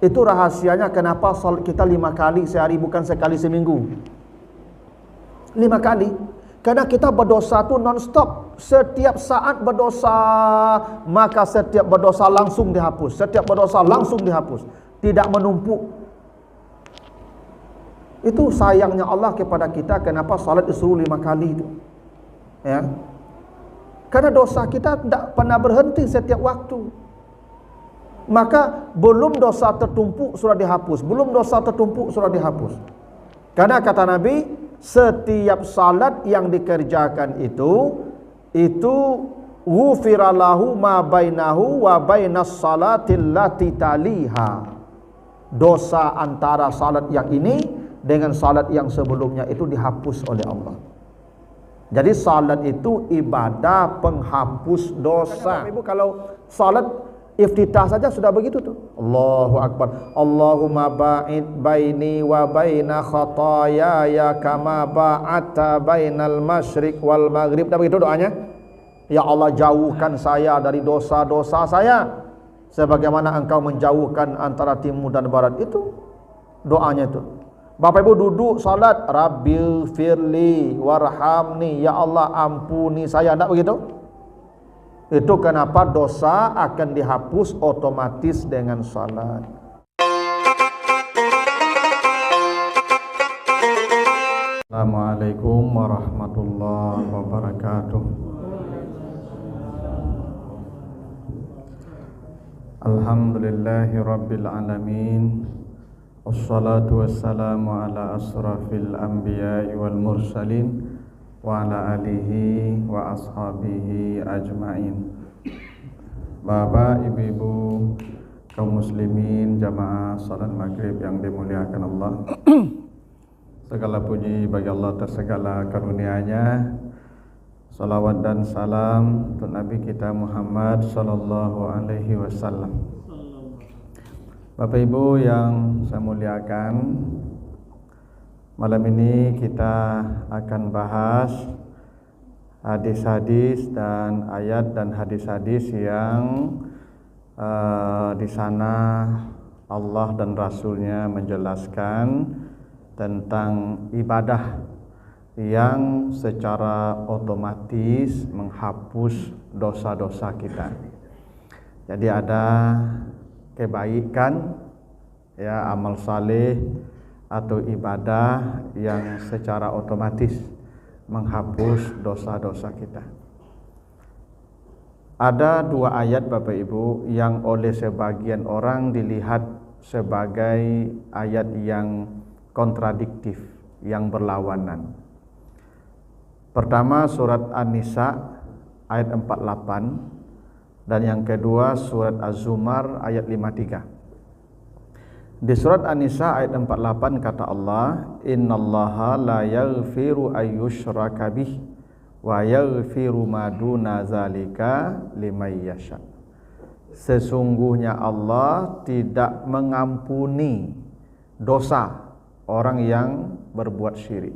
Itu rahasianya kenapa salat kita 5 kali sehari bukan sekali seminggu. 5 kali. Karena kita berdosa tu non-stop. Setiap saat berdosa, maka setiap berdosa langsung dihapus. Setiap berdosa langsung dihapus. Tidak menumpuk. Itu sayangnya Allah kepada kita, kenapa salat disuruh 5 kali itu. Ya. Karena dosa kita tidak pernah berhenti setiap waktu. Maka belum dosa tertumpuk sudah dihapus. Belum dosa tertumpuk sudah dihapus. Karena kata Nabi, setiap salat yang dikerjakan itu ghufira lahu ma bainahu wa bainas salatil lati taliha. Dosa antara salat yang ini dengan salat yang sebelumnya itu dihapus oleh Allah. Jadi salat itu ibadah penghapus dosa. Ibu, kalau salat iftitah saja sudah begitu tuh. Allahu Akbar. Allahumma ba'id baini wa baina khataayaya kama ba'adta bainal masyriq wal maghrib. Dah begitu doanya. Ya Allah, jauhkan saya dari dosa-dosa saya sebagaimana Engkau menjauhkan antara timur dan barat. Itu doanya itu. Bapak Ibu duduk salat, Rabbil firli warhamni, ya Allah ampuni saya. Tak begitu? Itu kenapa dosa akan dihapus otomatis dengan salat. Assalamualaikum warahmatullahi wabarakatuh. Alhamdulillahi rabbil alamin. Wassalatu wassalamu ala asrafil anbiya'i wal mursalin wa ala alihi wa ashabihi ajma'in. Bapak, ibu-ibu, kaum muslimin, jamaah salat maghrib yang dimuliakan Allah. Segala puji bagi Allah atas segala karunia-Nya. Salawat dan salam untuk Nabi kita Muhammad sallallahu alaihi wasallam. Bapak Ibu yang saya muliakan, malam ini kita akan bahas hadis-hadis dan ayat dan hadis-hadis yang di sana Allah dan Rasul-Nya menjelaskan tentang ibadah yang secara otomatis menghapus dosa-dosa kita. Jadi ada kebaikan, ya, amal saleh atau ibadah yang secara otomatis menghapus dosa-dosa kita. Ada 2 ayat Bapak Ibu yang oleh sebagian orang dilihat sebagai ayat yang kontradiktif, yang berlawanan. Pertama surat An-Nisa ayat 48 dan yang kedua surat Az-Zumar ayat 53. Di surat An-Nisa ayat 48 kata Allah, innallaha la yaghfiru ayyushraka bih wa yaghfiru ma duna zalika liman yasha. Sesungguhnya Allah tidak mengampuni dosa orang yang berbuat syirik,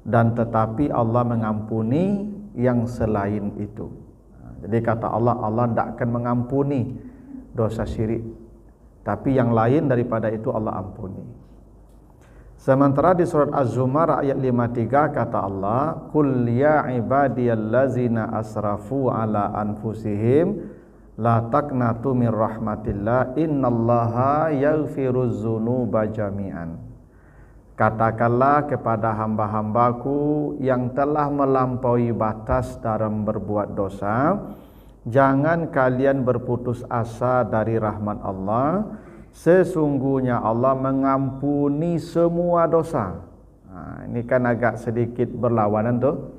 dan tetapi Allah mengampuni yang selain itu. Jadi kata Allah, Allah tidak akan mengampuni dosa syirik, tapi yang lain daripada itu Allah ampuni. Sementara di surat Az-Zumar ayat 53 kata Allah, qul ya ibadiyallazina asrafu ala anfusihim la taqnatu mir rahmatillah innallaha yaghfiruz dzunuba jami'an. Katakanlah kepada hamba-hambaku yang telah melampaui batas dalam berbuat dosa, jangan kalian berputus asa dari rahmat Allah. Sesungguhnya Allah mengampuni semua dosa. Ini kan agak sedikit berlawanan tuh.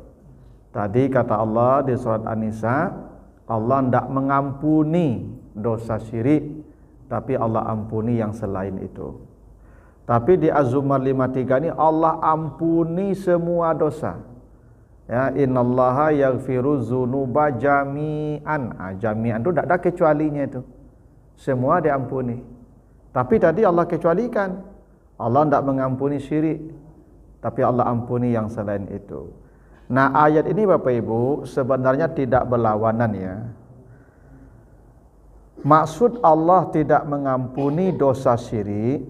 Tadi kata Allah di surat An-Nisa, Allah tidak mengampuni dosa syirik, tapi Allah ampuni yang selain itu. Tapi di Az-Zumar 53 ini Allah ampuni semua dosa. Ya, innallaha yaghfiruz dzunuba jami'an. Jami'an itu tidak ada kecualinya itu. Semua diampuni. Tapi tadi Allah kecualikan. Allah tidak mengampuni syirik, tapi Allah ampuni yang selain itu. Nah, ayat ini Bapak Ibu sebenarnya tidak berlawanan ya. Maksud Allah tidak mengampuni dosa syirik,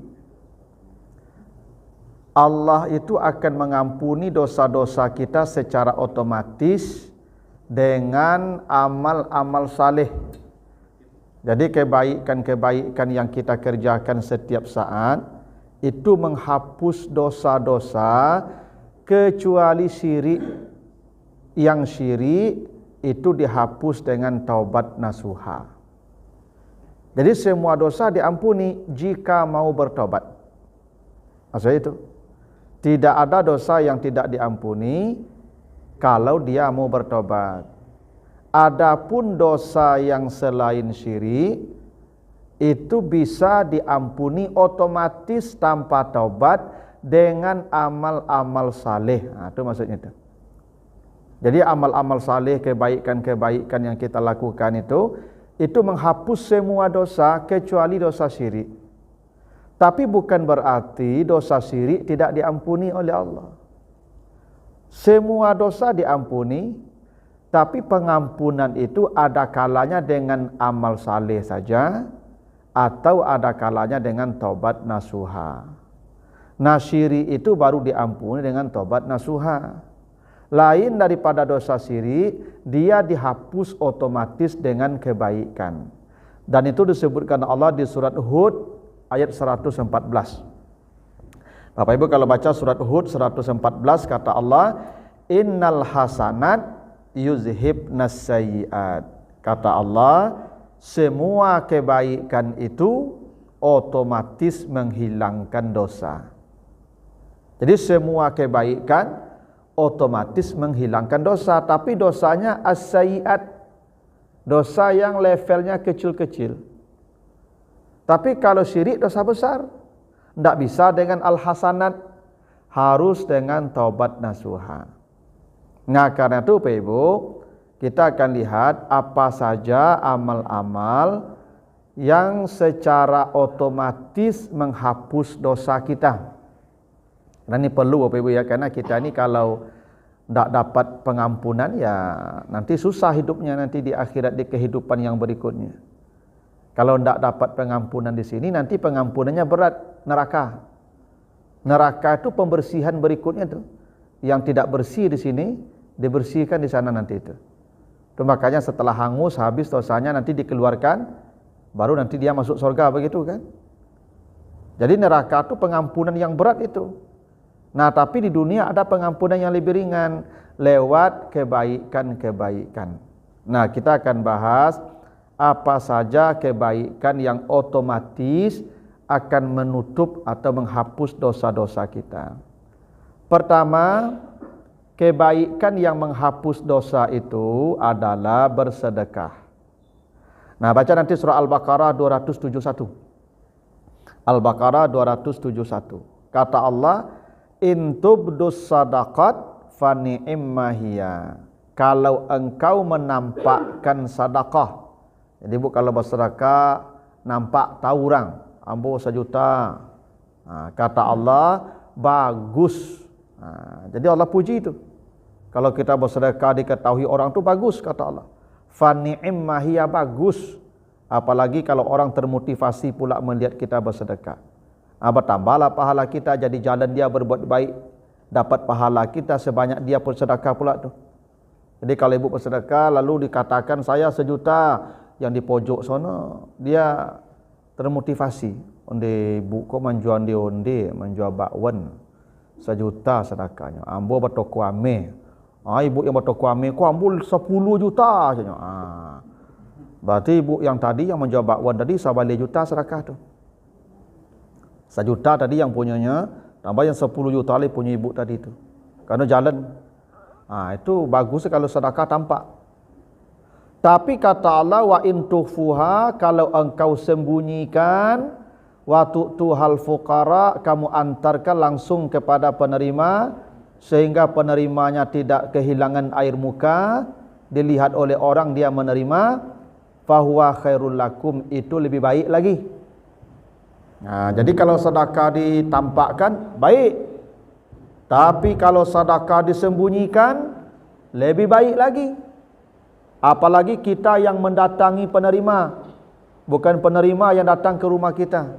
Allah itu akan mengampuni dosa-dosa kita secara otomatis dengan amal-amal saleh. Jadi kebaikan-kebaikan yang kita kerjakan setiap saat itu menghapus dosa-dosa kecuali syirik. Yang syirik itu dihapus dengan taubat nasuha. Jadi semua dosa diampuni jika mau bertobat. Maksudnya itu. Tidak ada dosa yang tidak diampuni kalau dia mau bertobat. Adapun dosa yang selain syirik itu bisa diampuni otomatis tanpa taubat dengan amal-amal saleh. Itu maksudnya itu. Jadi amal-amal saleh, kebaikan-kebaikan yang kita lakukan itu menghapus semua dosa kecuali dosa syirik. Tapi bukan berarti dosa syirik tidak diampuni oleh Allah. Semua dosa diampuni, tapi pengampunan itu ada kalanya dengan amal saleh saja, atau ada kalanya dengan taubat nasuha. Nah, syirik itu baru diampuni dengan taubat nasuha. Lain daripada dosa syirik, dia dihapus otomatis dengan kebaikan. Dan itu disebutkan Allah di surat Hud ayat 114. Bapak Ibu kalau baca surat Hud 114 kata Allah, innal hasanat yuzhibnas sayyiat. Kata Allah, semua kebaikan itu otomatis menghilangkan dosa. Jadi semua kebaikan otomatis menghilangkan dosa, tapi dosanya as-sayyiat, dosa yang levelnya kecil-kecil. Tapi kalau syirik dosa besar, tidak bisa dengan al-hasanat, harus dengan taubat nasuha. Nah, karena itu Bapak Ibu, kita akan lihat apa saja amal-amal yang secara otomatis menghapus dosa kita. Dan ini perlu Bapak Ibu ya, karena kita ini kalau tidak dapat pengampunan ya nanti susah hidupnya nanti di akhirat, di kehidupan yang berikutnya. Kalau tidak dapat pengampunan di sini, nanti pengampunannya berat, neraka. Neraka itu pembersihan berikutnya tuh. Yang tidak bersih di sini, dibersihkan di sana nanti itu. Itu makanya setelah hangus, habis dosanya nanti dikeluarkan, baru nanti dia masuk surga begitu kan. Jadi neraka itu pengampunan yang berat itu. Nah, tapi di dunia ada pengampunan yang lebih ringan lewat kebaikan-kebaikan. Nah, kita akan bahas apa saja kebaikan yang otomatis akan menutup atau menghapus dosa-dosa kita. Pertama, kebaikan yang menghapus dosa itu adalah bersedekah. Nah, baca nanti surah Al-Baqarah 271. Al-Baqarah 271. Kata Allah, in tubdus sadaqat fa ni'imma hiya. Kalau engkau menampakkan sedekah. Jadi Bu kalau bersedekah nampak tahu orang, ambo 1 juta. Kata Allah bagus. Jadi Allah puji itu. Kalau kita bersedekah diketahui orang tu bagus kata Allah. Fa ni'imma hiya, bagus. Apalagi kalau orang termotivasi pula melihat kita bersedekah. Bertambahlah pahala kita, jadi jalan dia berbuat baik, dapat pahala kita sebanyak dia bersedekah pula tu. Jadi kalau ibu bersedekah lalu dikatakan saya 1 juta, yang di pojok sana dia termotivasi, onde ibu kok menjual dia onde menjual bakwan 1 juta sedekahnya, ambo bertoko ame. Ibu yang bertoko ame kok ambo 10 juta saja. Berarti ibu yang tadi yang menjual bakwan tadi 1 juta sedekah tu. 1 juta tadi yang punyanya, tambah yang 10 juta lagi punya ibu tadi tu. Karena jalan. Itu bagus kalau sedekah tampak. Tapi kata Allah, wa in tukhfuha, kalau engkau sembunyikan, wa tu'tuhal fuqara, kamu antarkan langsung kepada penerima sehingga penerimanya tidak kehilangan air muka, dilihat oleh orang dia menerima, fahuwa khairul lakum, itu lebih baik lagi. Jadi kalau sedekah ditampakkan baik. Tapi kalau sedekah disembunyikan lebih baik lagi. Apalagi kita yang mendatangi penerima. bukan penerima yang datang ke rumah kita.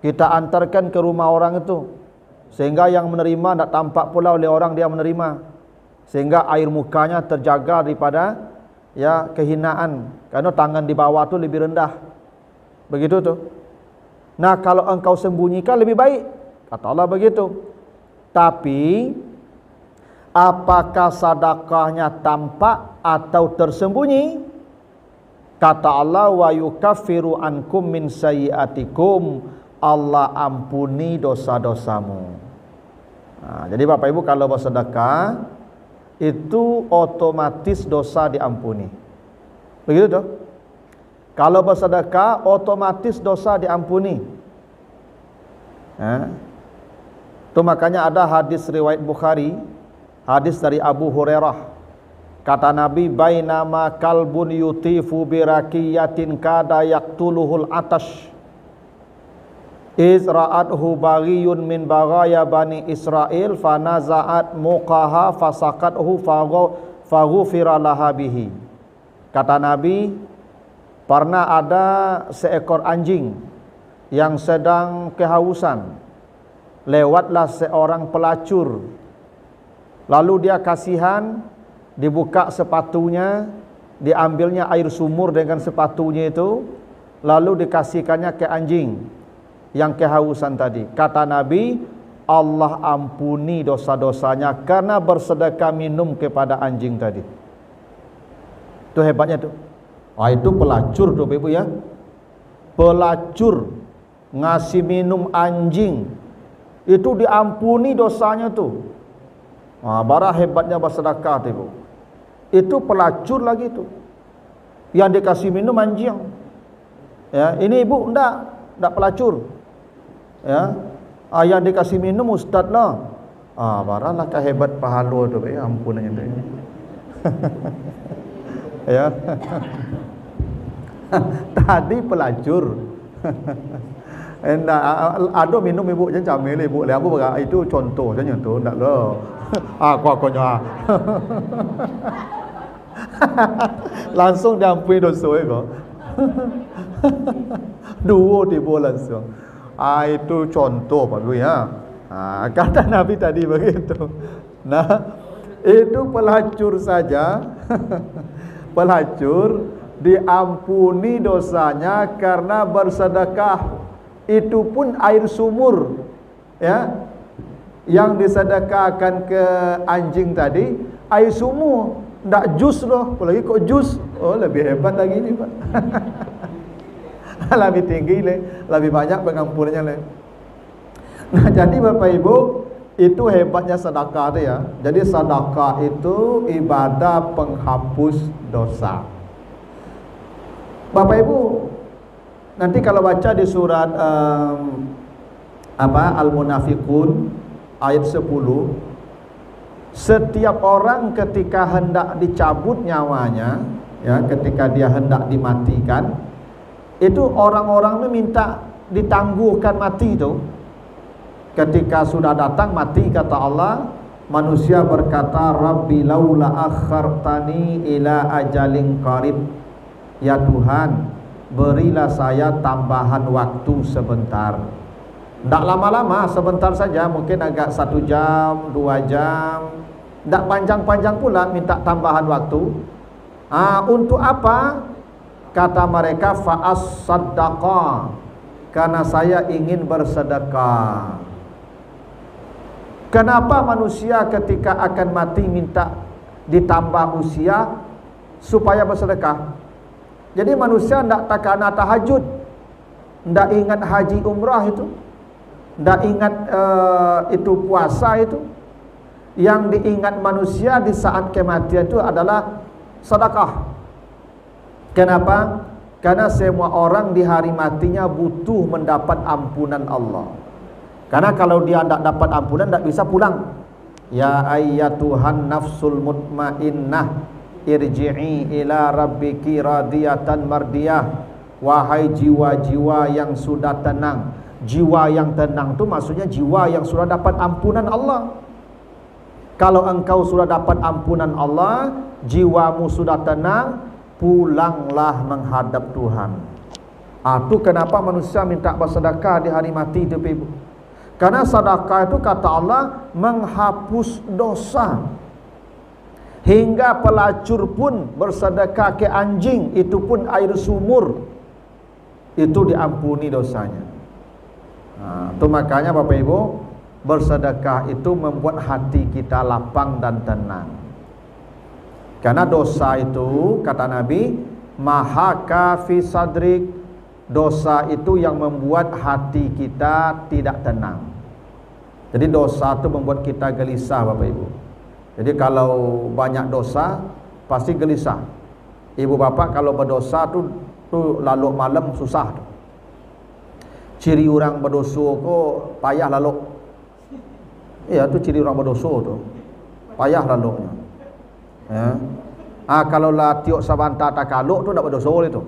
Kita antarkan ke rumah orang itu, sehingga yang menerima tak tampak pula oleh orang dia menerima, sehingga air mukanya terjaga daripada kehinaan, karena tangan di bawah tu lebih rendah. Begitu tu. Nah, kalau engkau sembunyikan lebih baik, kata Allah begitu. Tapi apakah sedekahnya tampak atau tersembunyi? Kata Allah, wa yukaffiru ankum min sayyiatikum, Allah ampuni dosa-dosamu. Jadi Bapak Ibu, kalau bersedekah itu otomatis dosa diampuni. Begitu tuh. Kalau bersedekah otomatis dosa diampuni. Itu makanya ada hadis riwayat Bukhari, hadis dari Abu Hurairah. Kata Nabi, bainama kalbun yutifu birakiyatin kada yaqtuluhul atash, izra'athu baghiyun min baghaya bani Israel fanaza'at muqaha fasaqathu faghufira laha bihi. Kata Nabi, pernah ada seekor anjing yang sedang kehausan, lewatlah seorang pelacur, lalu dia kasihan, dibuka sepatunya, diambilnya air sumur dengan sepatunya itu, lalu dikasihkannya ke anjing yang kehausan tadi. Kata Nabi, Allah ampuni dosa-dosanya karena bersedekah minum kepada anjing tadi. Itu hebatnya tuh. Itu pelacur tuh Ibu ya. Pelacur ngasih minum anjing, itu diampuni dosanya tuh. Bara hebatnya bersedekah tuh Ibu. Itu pelacur lagi tuh, yang dikasih minum anjing. Ini Ibu enggak pelacur. Yang dikasih minum ustaz lah. Baralah kehebat pahala tu, ampunannya tu. Tadi pelacur. Ada minum Ibu jangan camil Ibu. Aku berkata itu contoh saja tu, endak lah. Kau langsung diampuni dosa kau. Dua tiba langsung. Itu contoh Pak Guru ya. Kata Nabi tadi begitu. Nah, itu pelacur saja. Pelacur diampuni dosanya karena bersedekah. Itu pun air sumur, yang disedekahkan ke anjing tadi, air sumur, ndak jus loh. Apalagi kok jus, lebih hebat lagi ni Pak. Lebih tinggi lebih banyak pengampunannya . Nah, jadi Bapak Ibu, itu hebatnya sedekah tu ya. Jadi sedekah itu ibadah penghapus dosa. Bapak Ibu, nanti kalau baca di surat Al-Munafiqun ayat 10, setiap orang ketika hendak dicabut nyawanya, ketika dia hendak dimatikan, itu orang-orang itu minta ditangguhkan mati itu. Ketika sudah datang mati, kata Allah, manusia berkata, Rabbi laula akhartani ila ajalin qarib. Ya Tuhan, berilah saya tambahan waktu sebentar. Tak lama-lama, sebentar saja, mungkin agak 1 jam, 2 jam. Tak panjang-panjang pula minta tambahan waktu. Untuk apa? Kata mereka, fa'as sadaqah, karena saya ingin bersedekah. Kenapa manusia ketika akan mati minta ditambah usia supaya bersedekah? Jadi manusia tidak takana tahajud, tidak ingat haji umrah itu, tidak ingat itu puasa itu. Yang diingat manusia di saat kematian itu adalah sedekah. Kenapa? Karena semua orang di hari matinya butuh mendapat ampunan Allah. Karena kalau dia tidak dapat ampunan, tidak bisa pulang. Ya ayyatuhan nafsul mutmainnah, irji'i ila rabbiki radiyatan mardiyah. Wahai jiwa-jiwa yang sudah tenang. Jiwa yang tenang itu maksudnya jiwa yang sudah dapat ampunan Allah. Kalau engkau sudah dapat ampunan Allah, jiwamu sudah tenang, pulanglah menghadap Tuhan. Itu kenapa manusia minta bersedekah di hari mati itu, Ibu. Karena sedekah itu kata Allah menghapus dosa. Hingga pelacur pun bersedekah ke anjing, itu pun air sumur, itu diampuni dosanya. Itu makanya Bapak Ibu, bersedekah itu membuat hati kita lapang dan tenang. Karena dosa itu kata Nabi, mahaka fi sadrik, dosa itu yang membuat hati kita tidak tenang. Jadi dosa itu membuat kita gelisah, Bapak Ibu. Jadi kalau banyak dosa pasti gelisah. Ibu bapak kalau berdosa tu lalu malam susah tu. Ciri orang berdosa ko payah lalu. Ya, tu ciri orang berdosa tu. Payah lalunya. Ya. Kalau lah tiok sabanta tak kaluk tu tak berdosa itu.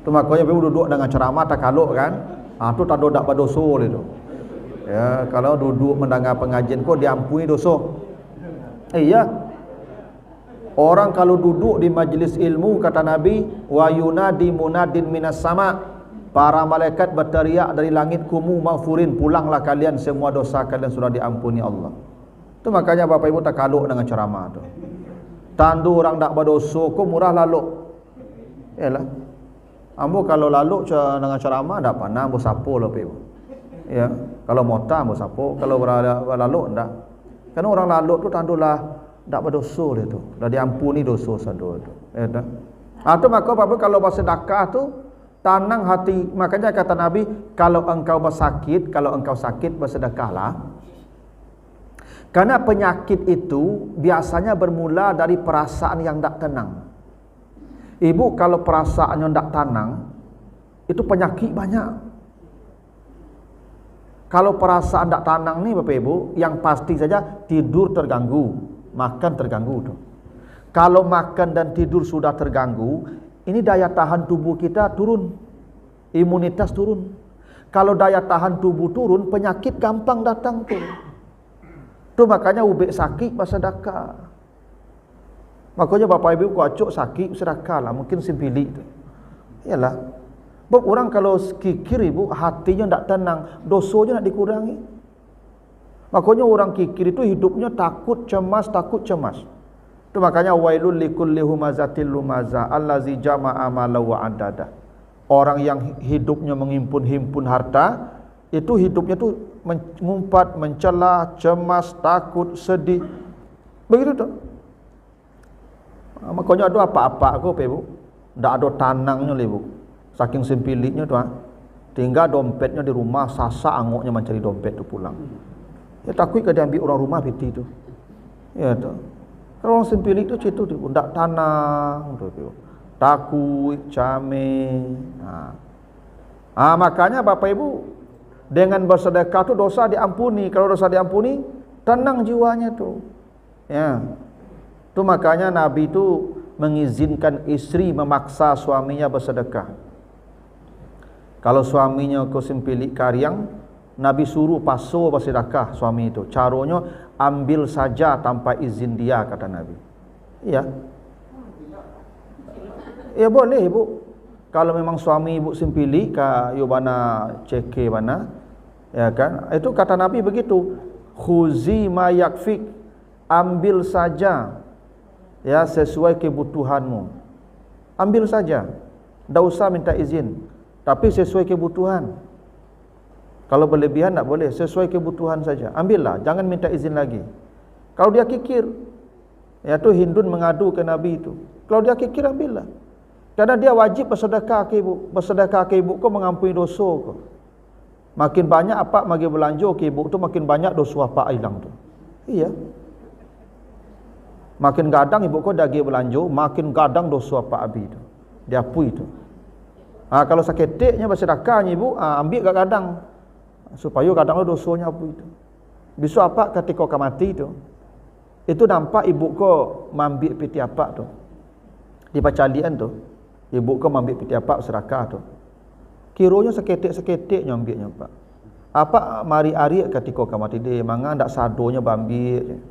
Tu makanya ibu duduk dengan ceramah tak kaluk kan? Tu tak ada berdosa itu. Ya, kalau duduk mendengar pengajian ko diampuni dosa. Iya. Orang kalau duduk di majlis ilmu kata Nabi, wa yunadi munadin minas sama, para malaikat berteriak dari langit, kumu maghfurin, pulanglah kalian, semua dosa kalian sudah diampuni Allah. Itu makanya Bapak Ibu tak kaluk dengan ceramah tu. Tandu orang tak berdosa ku murah lalu. Yalah. Ambo kalau lalu dengan ceramah dak pandang ambo sapo lah Bapak Ibu. Ya, kalau mota ambo sapo, kalau lalu ndak. Karena orang lalu tu tandulah tak berdosa dia tu. Dah diampuni dosa sado tu. Ya tak? Tu maka apa kalau bersedekah tu tenang hati. Makanya kata Nabi, kalau engkau sakit bersedekahlah. Karena penyakit itu biasanya bermula dari perasaan yang tak tenang. Ibu kalau perasaan yang tak tenang, itu penyakit banyak. Kalau perasaan tak tenang ni Bapak Ibu, yang pasti saja tidur terganggu, makan terganggu tu. Kalau makan dan tidur sudah terganggu, ini daya tahan tubuh kita turun, imunitas turun. Kalau daya tahan tubuh turun, penyakit gampang datang tu. Tu makanya ubek sakit bersedekah. Makanya Bapak Ibu ku acuk sakit sedekah lah, mungkin simpilik tu. Iyalah. Sebab orang kalau kikir Ibu, hatinya tak tenang, dosanya nak dikurangi. Makanya orang kikir itu hidupnya takut cemas. Itu makanya wailul likulli humazatil lumaza allazi jama'a mala wa adada. Orang yang hidupnya menghimpun harta, itu hidupnya tu mengumpat, mencela, cemas, takut, sedih. Begitu tu. Makanya ada apa-apa aku Ibu, tak ada tanangnya Ibu. Saking sempiliknya tu tinggal dompetnya di rumah, sasa angoknya mencari dompet tu pulang. Ya takut ke dia ambil orang rumah piti tu. Ya tu. Kalau orang sempilik tu cerita tu ndak tanang tu. Takut, cameh. Makanya Bapak Ibu dengan bersedekah tu dosa diampuni. Kalau dosa diampuni, tenang jiwanya tu. Ya. Tu makanya Nabi tu mengizinkan istri memaksa suaminya bersedekah. Kalau suaminya ke sempilik karyang, Nabi suruh pasu bersedekah suami itu. Caranya ambil saja tanpa izin dia, kata Nabi. Iya. Ya boleh Ibu. Kalau memang suami Ibu sempilik ka yobana ceke bana, ya kan? Itu kata Nabi begitu. Khuzi ma yakfik, ambil saja ya sesuai kebutuhanmu. Ambil saja. Tak usah minta izin. Tapi sesuai kebutuhan. Kalau berlebihan tak boleh, sesuai kebutuhan saja. Ambillah, jangan minta izin lagi. Kalau dia kikir, ya tu Hindun mengadu ke Nabi itu. Kalau dia kikir, ambillah. Karena dia wajib bersedekah ke ibu. Bersedekah ke ibu kau mengampuni dosa kau. Makin banyak apa bagi belanja ke ibu tu, makin banyak dosa apa hilang tu. Iya. Makin gadang ibu kau dagi belanja, makin gadang dosa apa abi tu. Diapui tu. Kalau saketeknya bersedekahnya ibu, ambil kat gadang supaya gadang dosanya apa itu. Besok apa ketika kau mati tu, itu nampak ibu kau ambil piti apa tu di pacalian tu, ibu kau ambil piti apa sedekah tu, kiranya seketek-seketeknya ambilnya pak. Apa mari ari ketika kau mati dia mangan ndak sadonya ambil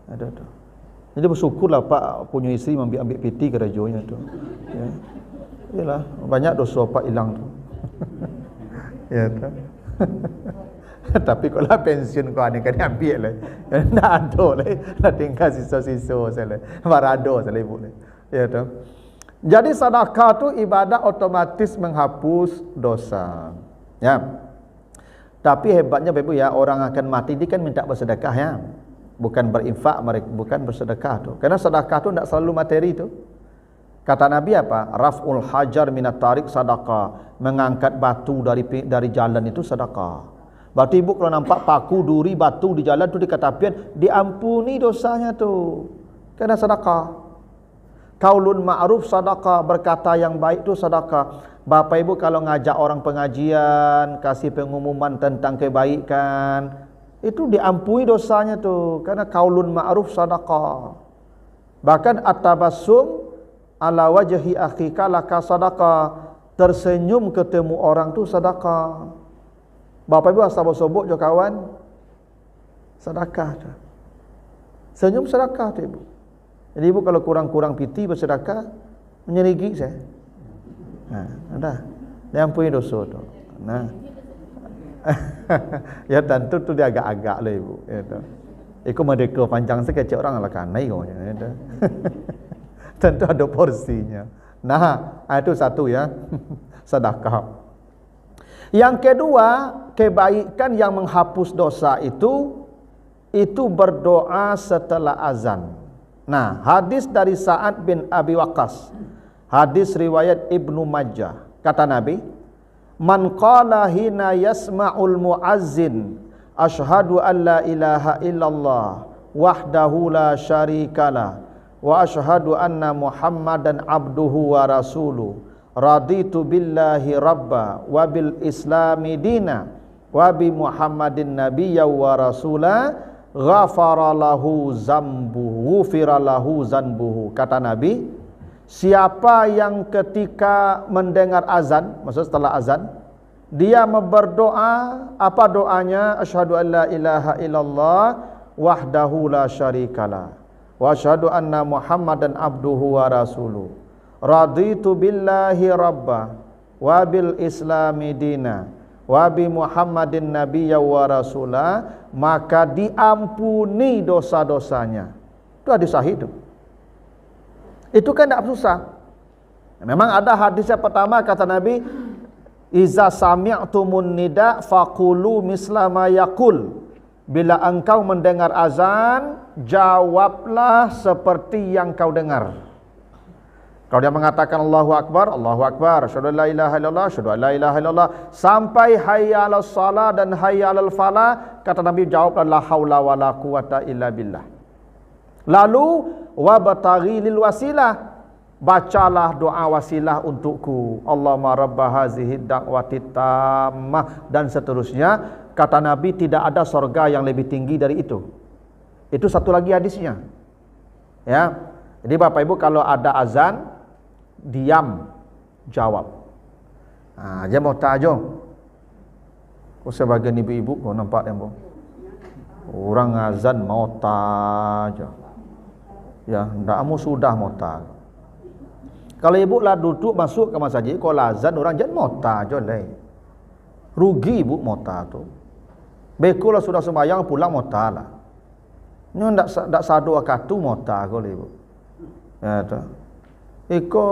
ada tu. Jadi bersyukurlah pak punya isteri ambil piti kerajanya tu. Ya. Yalah, banyak dosa pak hilang tu. Ya tu. Tapi kalau pensiun kau ni kan ambil lah. Nak ada lah. Nak tinggal sisa-sisa saya. Marado saya ibu ni. Ya tu. Jadi sedekah tu ibadah otomatis menghapus dosa. Ya. Tapi hebatnya Bapak Ibu ya, orang akan mati dia kan minta bersedekah ya. Bukan berinfak, bukan bersedekah tu. Karena sedekah tu tidak selalu materi tu. Kata Nabi apa? Raf'ul hajar minat tarik sedekah. Mengangkat batu dari jalan itu sedekah. Berarti ibu kalau nampak paku, duri, batu di jalan tu di katapian, diampuni dosanya tu. Karena sedekah. Qaulun ma'ruf sedekah, berkata yang baik tu sedekah. Bapak Ibu kalau ngajak orang pengajian, kasih pengumuman tentang kebaikan, itu diampuni dosanya tu. Karena qaulun ma'ruf sedekah. Bahkan at-tabassum ala wajhi akhika laka sedekah. Tersenyum ketemu orang tu sedekah. Bapak Ibu asal sobok jo kawan, sedekah tu. Senyum sedekah tu Ibu. Jadi Ibu kalau kurang-kurang piti bersedekah, menyerigi saya. Nah, ada. Diampuni dosa tu. Nah. Ya tentu tu dia agak-agak lah Ibu, ya tu. Iku merdeka panjang sekecil orang lah kanai kau ya tu. Tentu ada porsinya. Nah, itu satu ya. Sedekah. Yang kedua, kebaikan yang menghapus dosa itu berdoa setelah azan. Nah, hadis dari Sa'ad bin Abi Waqqas. Hadis riwayat Ibnu Majah. Kata Nabi, "Man qala hina yasma'ul muazzin asyhadu an la ilaha illallah wahdahu la syarikalah wa asyhadu anna Muhammadan abduhu wa rasuluh raditu billahi rabba wa bil islami dina wa bi Muhammadin nabiyya wa rasula ghafara lahu zambuhu ghufira lahu zanbuhu." Kata Nabi, siapa yang ketika mendengar azan, maksud setelah azan, dia berdoa, apa doanya? Asyhadu an la ilaha illallah wahdahu la syarikalah wa asyhadu anna Muhammadan abduhu wa rasuluh raditu billahi rabba wa bil islami dina wa bi Muhammadin nabiyya wa rasulah, maka diampuni dosa-dosanya. Itu hadis sahih itu. Itu kan tidak susah. Memang ada hadis yang pertama kata Nabi, iza sami'tumun nida faqulu misla ma yaqul. Bila engkau mendengar azan, jawablah seperti yang kau dengar. Kalau dia mengatakan Allahu Akbar, Allahu Akbar, asyhadu an la ilaha illallah, asyhadu an la ilaha illallah, sampai hayya 'alas shalah dan hayya 'alal falah, kata Nabi jawablah la haula wala quwata illa billah. Lalu wabtaghi lil wasilah, bacalah doa wasilah untukku, Allahumma rabba hazihi da'wati tammah, dan seterusnya. Kata Nabi tidak ada surga yang lebih tinggi dari itu. Itu satu lagi hadisnya. Ya. Jadi Bapak Ibu kalau ada azan, diam, jawab. Dia mau tajo. Kau sebagian ibu-ibu kau nampak yang bu, orang azan mau tajo. Ya, ndak amu sudah mau tajo. Kalau ibu lah duduk masuk ke masjid, kalau azan orang jangan mau tajo leh. Rugi ibu mau tajo. Beku lah sudah sembahyang pulang mau talah. Ini ndak sadu akatu mau tajo ibu. Ya tu. Iko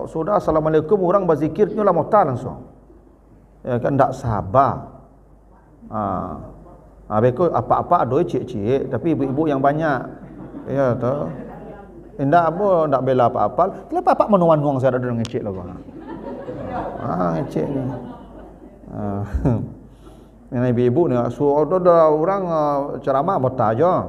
sudah assalamualaikum orang berzikir nyolah mota langsung. Ya kan ndak sabar. Beko apa-apa adoi cik-cik tapi ibu-ibu yang banyak. Ya tu. Ndak apa ndak bela apa-apa. Kenapa apa menuan-nuang saya ada ngecik lah bang. Ngecik ni. Ini ibu-ibu ni sudah orang ceramah mota aja.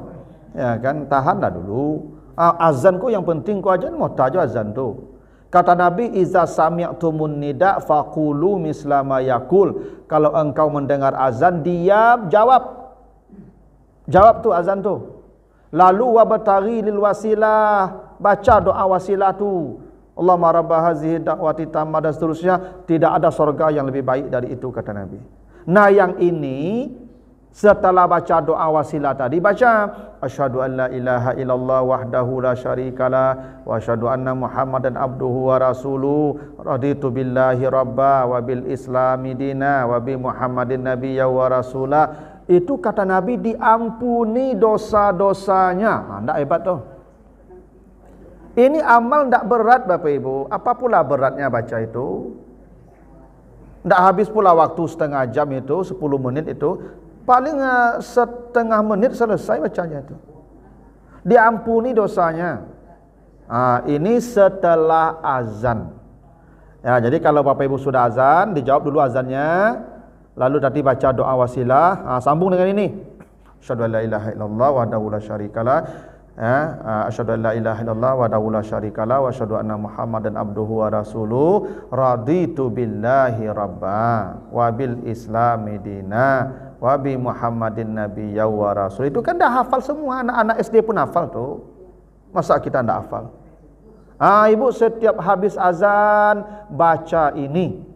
Ya kan tahanlah dulu. Azan ku yang penting ku aja mau tajo azan tu. Kata Nabi, iza sami'tumun nida faqulu misla ma yaqul. Kalau engkau mendengar azan, diam, jawab. Jawab tu azan tu. Lalu wabtaghi lil wasilah, baca doa wasilah tu. Allahumma rabba hazihi da'wati tammah dan seterusnya. Tidak ada surga yang lebih baik dari itu kata Nabi. Nah yang ini Setelah baca doa wasilah tadi, baca asyhadu an la ilaha illallah wahdahu la syarikalah wa asyhadu anna muhammadan abduhu wa rasuluh raditu billahi rabba wa bil islami dina wa bi muhammadin nabiyya wa rasulah. Itu kata Nabi diampuni dosa-dosanya. Ndak hebat tu. Ini amal ndak berat Bapak Ibu. Apa pula beratnya baca itu? Ndak habis pula waktu setengah jam itu, 10 menit itu. Paling setengah menit selesai bacanya itu. Diampuni dosanya. Ini setelah azan. Ya, jadi kalau Bapak Ibu sudah azan, dijawab dulu azannya. Lalu tadi baca doa wasilah. Sambung dengan ini. Asyhadu an la ilaha illallah wahdahu la syarikalah. Asyhadu an la ilaha illallah wahdahu la syarikalah wa asyhadu anna muhammadan abduhu wa rasuluh raditu billahi rabba wa bil islami dina wa bi muhammadin nabiyya wa rasul. Itu kan dah hafal semua, anak-anak SD pun hafal tuh. Masa kita enggak hafal? Ibu setiap habis azan baca ini.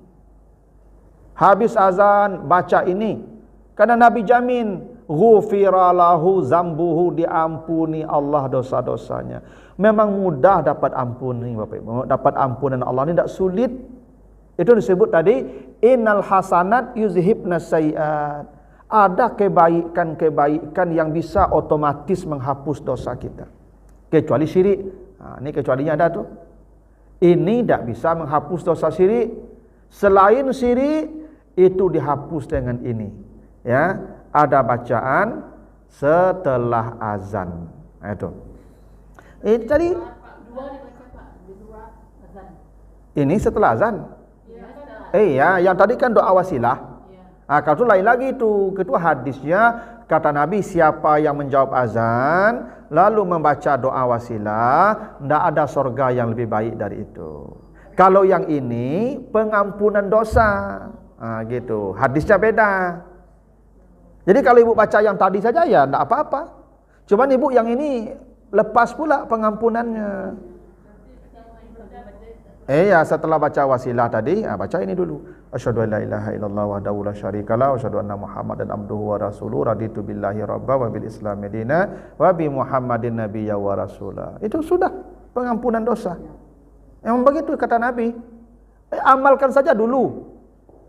Habis azan baca ini. Karena Nabi jamin ghufira lahu zambuhu, diampuni Allah dosa-dosanya. Memang mudah dapat ampuni Bapak Ibu. Dapat ampunan Allah ini tidak sulit. Itu disebut tadi innal hasanat yuzhibnas sayiat. Ada kebaikan-kebaikan yang bisa otomatis menghapus dosa kita. Kecuali syirik. Ini kecualinya ada tuh. Ini tidak bisa menghapus dosa syirik. Selain syirik itu dihapus dengan ini. Ya, ada bacaan setelah azan. Itu. Tadi ini setelah azan. Ya, yang tadi kan doa wasilah. Kalau itu lain lagi itu. Kedua hadisnya kata Nabi, siapa yang menjawab azan lalu membaca doa wasilah, tidak ada surga yang lebih baik dari itu. Kalau yang ini pengampunan dosa. Gitu. Hadisnya beda. Jadi kalau ibu baca yang tadi saja ya tidak apa-apa. Cuman ibu yang ini lepas pula pengampunannya. Ya, setelah baca wasilah tadi, baca ini dulu. Asyhadu an la ilaha illallah wahdahu la syarikalah wa asyhadu anna muhammadan abduhu wa rasuluh raditu billahi rabba wa bil islami dina wa bi muhammadin nabiyya wa rasulah. Itu sudah pengampunan dosa. Yang begitu kata Nabi. Amalkan saja dulu.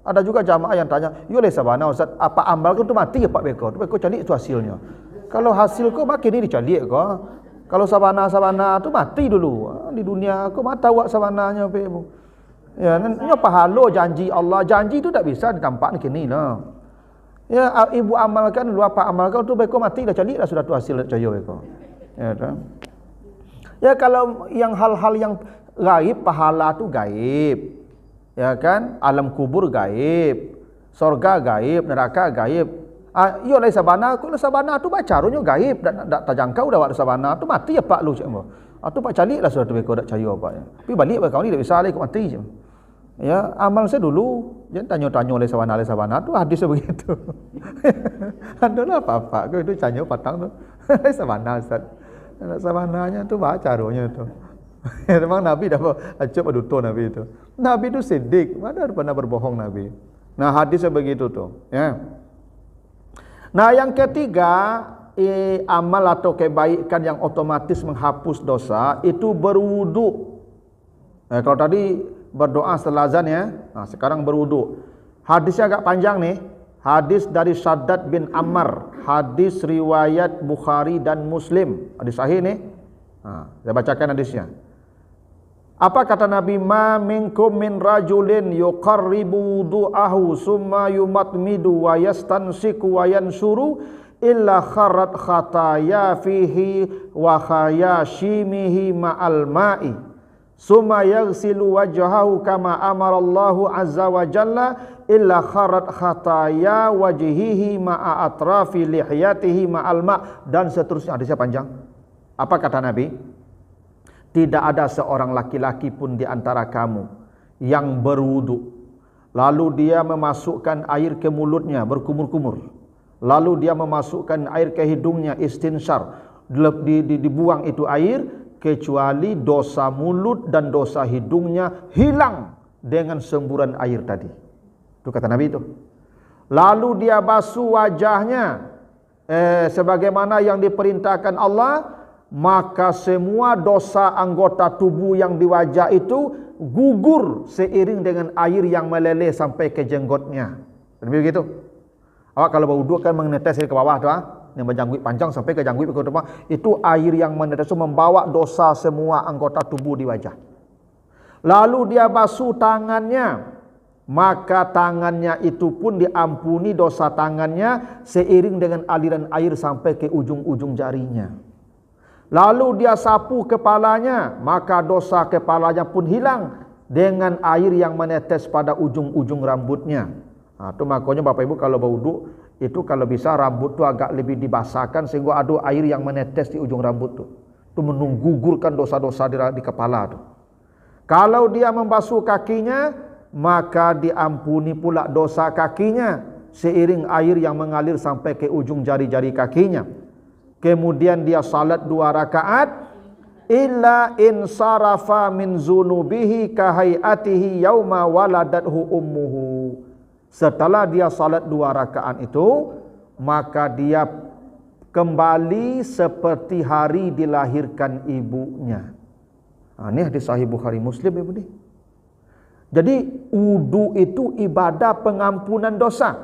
Ada juga jamaah yang tanya, "Yo le sabana Ustaz, apa amalkan tu mati ya Pak Beko? Tu Beko cari itu hasilnya." Kalau hasil kau makin ini dicari kau. Kalau sabana tu mati dulu. Di dunia kau mata awak sabananya Pak Ibu. Ya, ini pahala janji Allah. Janji tu tak bisa ditampak kini lah. Ya, ibu amalkan dulu apa amalkan tu Beko mati dah cari dah sudah tu hasil cari Beko. Ya kan? Ya, kalau yang hal-hal yang gaib, pahala tu gaib. Ya kan, alam kubur gaib, surga gaib, neraka gaib. Yo lai sabana, kalau sabana tu baca runyo gaib, dak terjangkau dah waktu sabana tu mati ya Pak lu cakap. Tu Pak cari lah sudah tu beko dak cari apa ya. Tapi balik kau ni dak bisa lai kau mati je. Ya, amal saya dulu, jangan tanya-tanya lai sabana tu hadisnya begitu. Adalah apa-apa, kau itu tanya patang tu. Lai sabana Ustaz. Sabananya tu baca runyo tu. Memang Nabi dah acap aduto Nabi itu. Nabi itu siddiq, mana pernah berbohong Nabi. Nah, hadisnya begitu tuh, ya. Nah, yang ketiga, amal atau kebaikan yang otomatis menghapus dosa itu berwudu. Kalau tadi berdoa setelah azan ya, sekarang berwudu. Hadisnya agak panjang nih. Hadis dari Shaddad bin Ammar, hadis riwayat Bukhari dan Muslim. Hadis sahih nih. Saya bacakan hadisnya. Apa kata Nabi? Ma minkum min rajulin yuqarribu du'ahu summa yumatmidu wa yastansiku wa yansuru illa kharat khataya fihi wa khayashimihi ma'al ma'i summa yaghsilu wajhahu kama amara Allahu azza wa jalla illa kharat khataya wajhihi ma'a atrafi lihyatihi ma'al ma', dan seterusnya. Hadisnya panjang. Apa kata Nabi? Tidak ada seorang laki-laki pun di antara kamu yang berwudu, lalu dia memasukkan air ke mulutnya berkumur-kumur, lalu dia memasukkan air ke hidungnya istinsyar, dibuang itu air, kecuali dosa mulut dan dosa hidungnya hilang dengan semburan air tadi. Itu kata Nabi itu. lalu dia basuh wajahnya sebagaimana yang diperintahkan Allah, maka semua dosa anggota tubuh yang di wajah itu gugur seiring dengan air yang meleleh sampai ke jenggotnya. Begitu. Awak kalau berwuduk kan menetes ke bawah tu, yang berjanggut panjang sampai ke janggut ke depan, itu air yang menetes itu membawa dosa semua anggota tubuh di wajah. Lalu dia basuh tangannya, maka tangannya itu pun diampuni dosa tangannya seiring dengan aliran air sampai ke ujung-ujung jarinya. Lalu dia sapu kepalanya, maka dosa kepalanya pun hilang dengan air yang menetes pada ujung-ujung rambutnya. Itu makanya Bapak Ibu kalau berwuduk itu kalau bisa rambut tu agak lebih dibasahkan sehingga ada air yang menetes di ujung rambut tu. Itu menunggugurkan dosa-dosa di kepala tu. Kalau dia membasuh kakinya, maka diampuni pula dosa kakinya seiring air yang mengalir sampai ke ujung jari-jari kakinya. Kemudian dia salat 2 rakaat, illa in sarafa min zunubihi kahayatihi yauma waladathu ummuhu. Setelah dia salat 2 rakaat itu, maka dia kembali seperti hari dilahirkan ibunya. Ini hadis sahih Bukhari Muslim Ibu ni. Jadi wudu itu ibadah pengampunan dosa.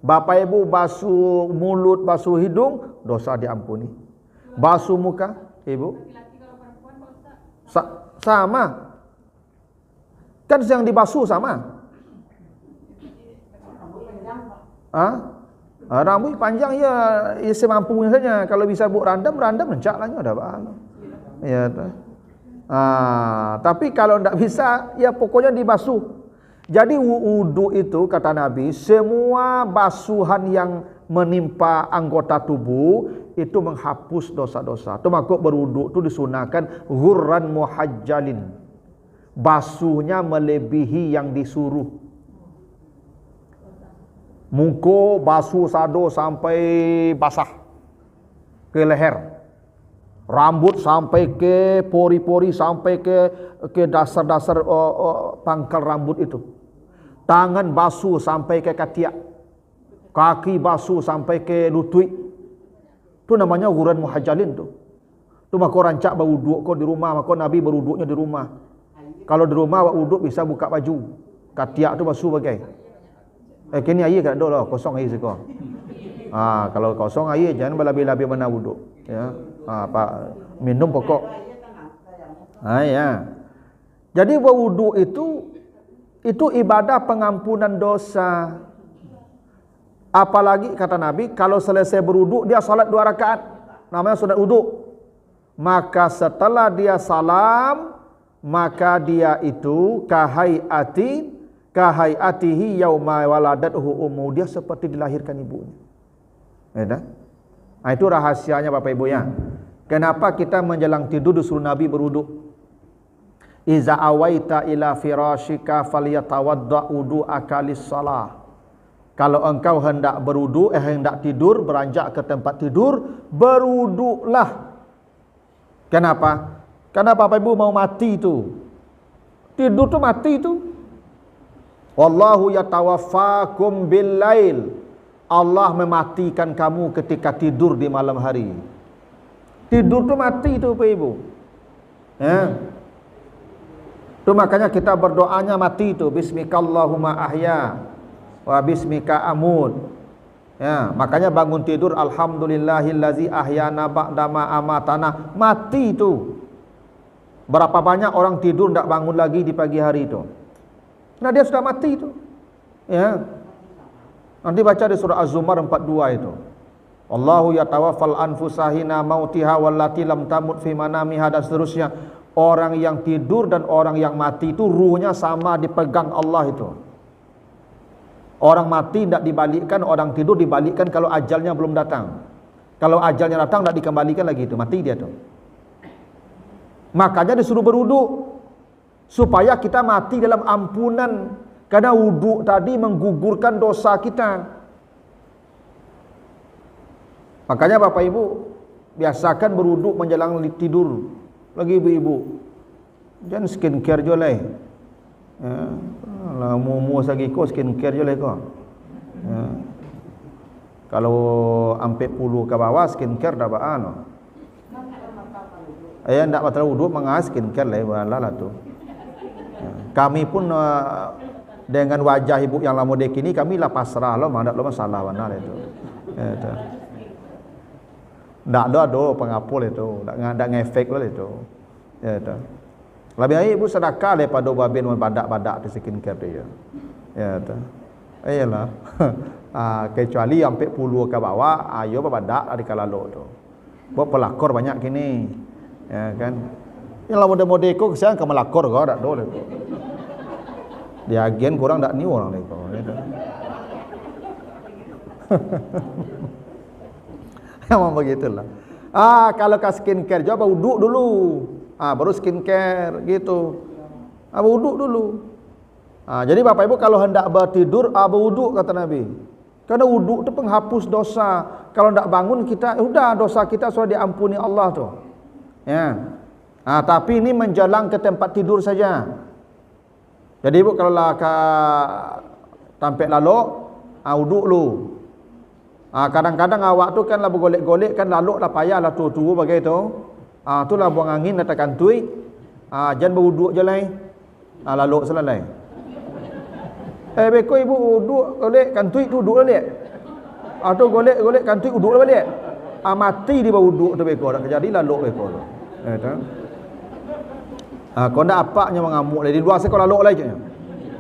Bapak Ibu basuh mulut, basuh hidung, dosa diampuni. Basuh muka, Ibu, sama. Kan yang dibasuh sama. Rambut panjang ya semampunya saja. Kalau bisa buat randam lencak lah, ada apa? Ya. Tapi kalau tidak bisa, ya pokoknya dibasuh. Jadi wudu itu kata Nabi, semua basuhan yang menimpa anggota tubuh itu menghapus dosa-dosa. Itu maka berwudu itu disunahkan ghurran muhajjalin. Basuhnya melebihi yang disuruh. Muka basuh sado sampai basah ke leher. Rambut sampai ke pori-pori, sampai ke dasar-dasar pangkal rambut itu. Tangan basuh sampai ke ketiak. Kaki basuh sampai ke lutut. Itu namanya ghurran muhajjalin tu. Tu maka rancak berwuduk kau di rumah, maka Nabi berwuduknya di rumah. Kalau di rumah awak wuduk bisa buka baju. Ketiak tu basuh bagai. Kini air kat dah kosong air sekor. Kalau kosong air jangan berlabih-labih mana wuduk. Ya. Pak minum pokok. Ya. Jadi berwuduk itu ibadah pengampunan dosa. Apalagi kata Nabi, kalau selesai berwuduk dia salat 2 rakaat. Namanya sunat wuduk. Maka setelah dia salam, maka dia itu kahayatihi yauma waladathu ummu, dia seperti dilahirkan ibunya. Ya. Itu rahasianya Bapak Ibu ya. Kenapa kita menjelang tidur disuruh Nabi berwuduk? Iza awaita ila firashika falyatawadda wudu'aka lis-shalah. Kalau engkau hendak berwuduk, hendak tidur, beranjak ke tempat tidur, berwuduklah. Kenapa? Karena Bapak Ibu mau mati itu. Tidur tu mati itu. Wallahu yatawaffakum bil-lail. Allah mematikan kamu ketika tidur di malam hari. Tidur tu mati tu Bapak Ibu. Ya. Tu makanya kita berdoanya mati tu, bismikallahumma ahya wa bismika amut. Ya, makanya bangun tidur alhamdulillahillazi ahyana ba'dama amatana. Mati tu. Berapa banyak orang tidur tidak bangun lagi di pagi hari itu. Nah dia sudah mati itu. Ya. Nanti baca di surah Az-Zumar 42 itu. Allahu yatawaffal anfusa hina mautiha wallati lam tamut fi manamiha dan seterusnya. Orang yang tidur dan orang yang mati itu ruhnya sama dipegang Allah itu. Orang mati tidak dibalikkan, orang tidur dibalikkan kalau ajalnya belum datang. Kalau ajalnya datang tidak dikembalikan lagi itu, mati dia tuh. Makanya disuruh berwuduk supaya kita mati dalam ampunan, karena wuduk tadi menggugurkan dosa kita. Makanya Bapak Ibu biasakan berwuduk menjelang tidur. Lagi ibu-ibu jangan skincare je lah. Lah mumu sagi ko skincare je lah ko. Kalau ampe puluh ke bawah skincare dah baan. Ndak batal wudu mengas skincare lah tu. Kami pun dengan wajah ibu yang lama dek ini kami lah pasrah lah, mak ndak lo masalah mana itu. Itu. Ndak ada pengapul itu, ndak ngefek lah itu. Ya itu. Lebih baik ibu sedekah daripada babin badak-badak di skincare dia. Ya itu. Iyalah. Kecuali sampai puluh ke bawah, ayo badak di kalalo tu. Buat pelakor banyak kini. Ya kan. Yang lah mode-mode ko kesian ke melakor kau dak dole. Dia agen kurang dak ni orang ni kau. Memang begitulah. Kalau ke skincare coba wuduk dulu. Baru skincare gitu. Wuduk dulu. Jadi Bapak Ibu kalau hendak bertidur berwuduk kata Nabi. Karena wuduk itu penghapus dosa. Kalau hendak bangun kita sudah dosa kita sudah diampuni Allah tu. Ya. Tapi ini menjelang ke tempat tidur saja. Jadi Ibu kalau lah ke tampek lalok wuduk dulu. Kadang-kadang awak tu kan lah bergolek-golek kan lalok lah payah lah tu bagai tu. Tu lah buang angin datang kantui. Jangan berwuduk je lain. Lalok selesai. Beko ibu wuduk golek kantui tu duduk balik. Tu golek kantui duduk balik. Mati di bawah wuduk tu beko dak jadi lalok beko tu. Tu. Kau ndak apaknya mengamuk di luar saya kau lalok lagi je.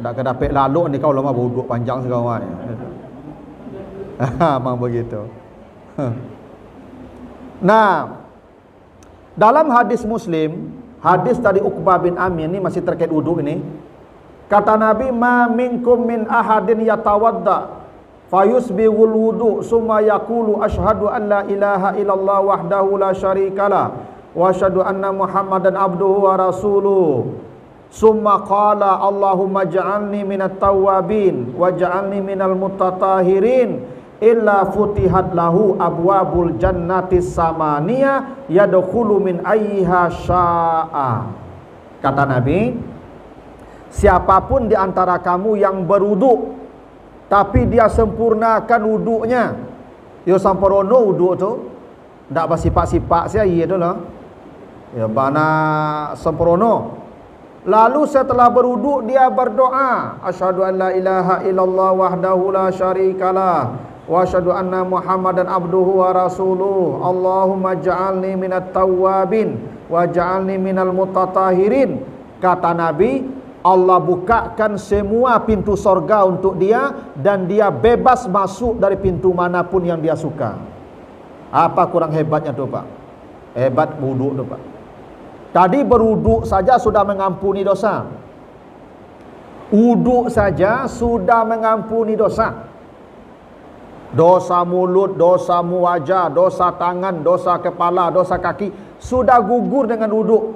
Ndak ke dapat lalok ni kau lama wuduk panjang sekawan. Memang begitu. Nah, dalam hadis Muslim, hadis tadi Uqbah bin Amir ni masih terkait wuduk ini. Kata Nabi, ma minkum min ahadin yatawadda fayusbighul wudu summa yaqulu asyhadu an la ilaha illallah wahdahu la syarikalah wa asyhadu anna Muhammadan abduhu wa rasuluh. Summa qala Allahumma ja'alni minat tawwabin wa ja'alni minal mutatahhirin illa futihat lahu abwabul jannati samaniyah yadkhulu min ayyiha syaa. Kata Nabi, siapapun di antara kamu yang berwuduk tapi dia sempurnakan wuduknya, yo samporono wuduk tu ndak bersifat-sifat sia iya tu lah. Ya bana sempurna. Lalu setelah berwuduk dia berdoa, asyhadu an la ilaha illallah wahdahu la syarikalah wa asyhadu anna Muhammadan abduhu wa rasuluh. Allahumma ja'alni minat tawwabin wa ja'alni minal mutatahhirin. Kata Nabi, Allah bukakan semua pintu sorga untuk dia dan dia bebas masuk dari pintu manapun yang dia suka. Apa kurang hebatnya tu Pak? Hebat wuduk tu Pak. Tadi berwuduk saja sudah mengampuni dosa. Wuduk saja sudah mengampuni dosa. Dosa mulut, dosa wajah, dosa tangan, dosa kepala, dosa kaki sudah gugur dengan wuduk.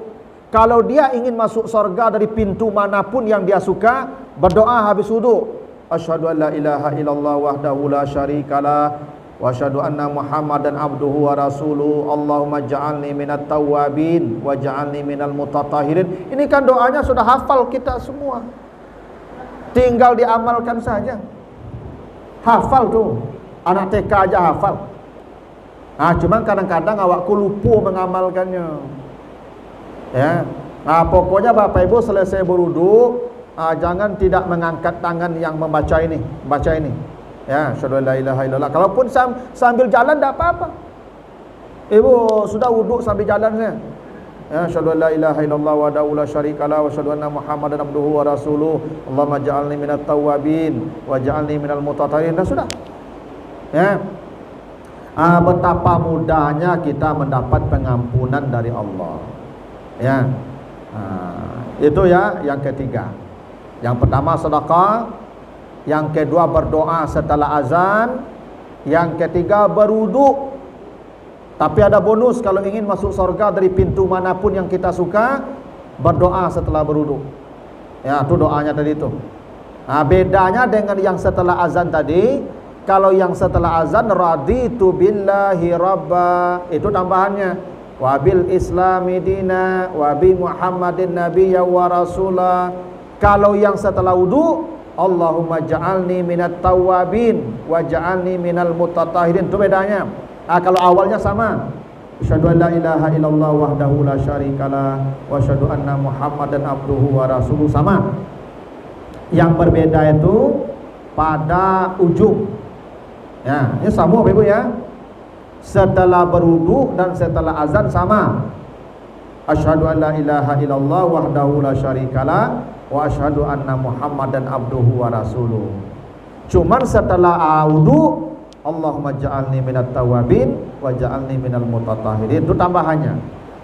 Kalau dia ingin masuk surga dari pintu manapun yang dia suka, berdoa habis wuduk. Asyhadu an la ilaha illallah wahdahu la syarikalah wa asyhadu anna Muhammadan abduhu wa rasuluh. Allahumma ja'alni minat tawwabin wa ja'alni minal mutatahhirin. Ini kan doanya sudah hafal kita semua. Tinggal diamalkan saja. Hafal tuh. Anak TK aja hafal. Cuman kadang-kadang awakku lupa mengamalkannya. Ya. Pokoknya Bapak Ibu selesai berwuduk, jangan tidak mengangkat tangan yang membaca ini, baca ini. Ya, asyhadu an la ilaha illallah. Kalaupun sambil jalan tak apa-apa. Ibu sudah wuduk sambil jalan saja. Ya, asyhadu an la ilaha illallah wahdahu la syarikalah wa asyhadu anna Muhammadan abduhu wa rasuluh. Allahumma ja'alni minat tawwabin wa ja'alni minal mutatahhirin. Dah sudah. Ya. Betapa mudahnya kita mendapat pengampunan dari Allah. Ya. Itu ya yang ketiga. Yang pertama sedekah, yang kedua berdoa setelah azan, yang ketiga berwuduk. Tapi ada bonus kalau ingin masuk surga dari pintu manapun yang kita suka, berdoa setelah berwuduk. Ya, itu doanya tadi itu. Bedanya dengan yang setelah azan tadi, kalau yang setelah azan raditu billahi rabba, itu tambahannya. Wa bil islami dina wa bi Muhammadin nabiyya wa rasulah. Kalau yang setelah wudu Allahumma ja'alni minat tawwabin wa ja'alni minal mutatahhirin. Itu bedanya. Kalau awalnya sama. Asyhadu an la ilaha illallah wahdahu la syarikalah wa asyhadu anna Muhammadan abduhu wa rasuluh, sama. Yang berbeda itu pada ujung. Ya, ini sama Bapak Ibu ya. Setelah berwudu dan setelah azan sama. Asyhadu an la ilaha illallah wahdahu la syarikalah wa asyhadu anna Muhammadan abduhu wa rasuluh. Cuman setelah wudu, Allahumma ja'alni minat tawabin wa ja'alni minal mutatahhirin, itu tambahannya.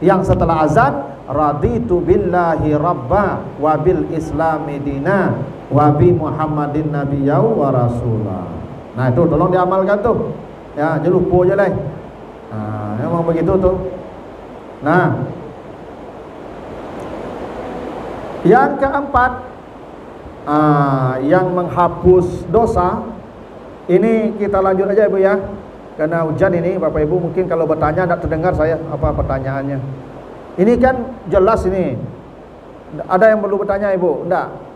Yang setelah azan, raditu billahi rabba wa bil islami dina wa bi Muhammadin nabiyya wa rasulah. Nah itu tolong diamalkan tuh. Ya, jangan lupa aja lah. Nah, memang begitu tuh. Nah, yang keempat, yang menghapus dosa. Ini kita lanjut aja Ibu ya. Karena hujan ini Bapak Ibu mungkin kalau bertanya tidak terdengar saya apa pertanyaannya. Ini kan jelas ini. Ada yang perlu bertanya Ibu? Enggak.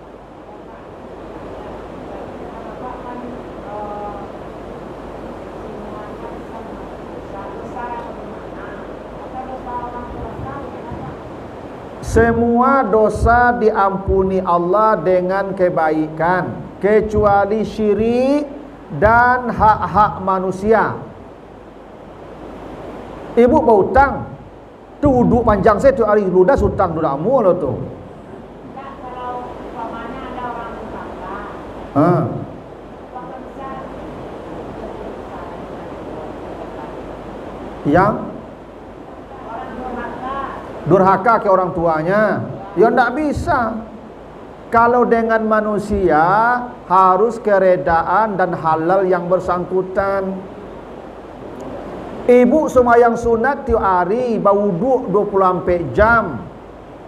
Semua dosa diampuni Allah dengan kebaikan, kecuali syirik dan hak-hak manusia. Ibu berhutang, tu duduk panjang saya tu hari ludas hutang sudah mu lo tu. Kalau umpamanya ada orang tetangga, yang orang durhaka, durhaka ke orang tuanya, ya tidak bisa. Kalau dengan manusia harus keredaan dan halal yang bersangkutan. Ibu sembahyang sunat tiap hari, berwudu 24 jam,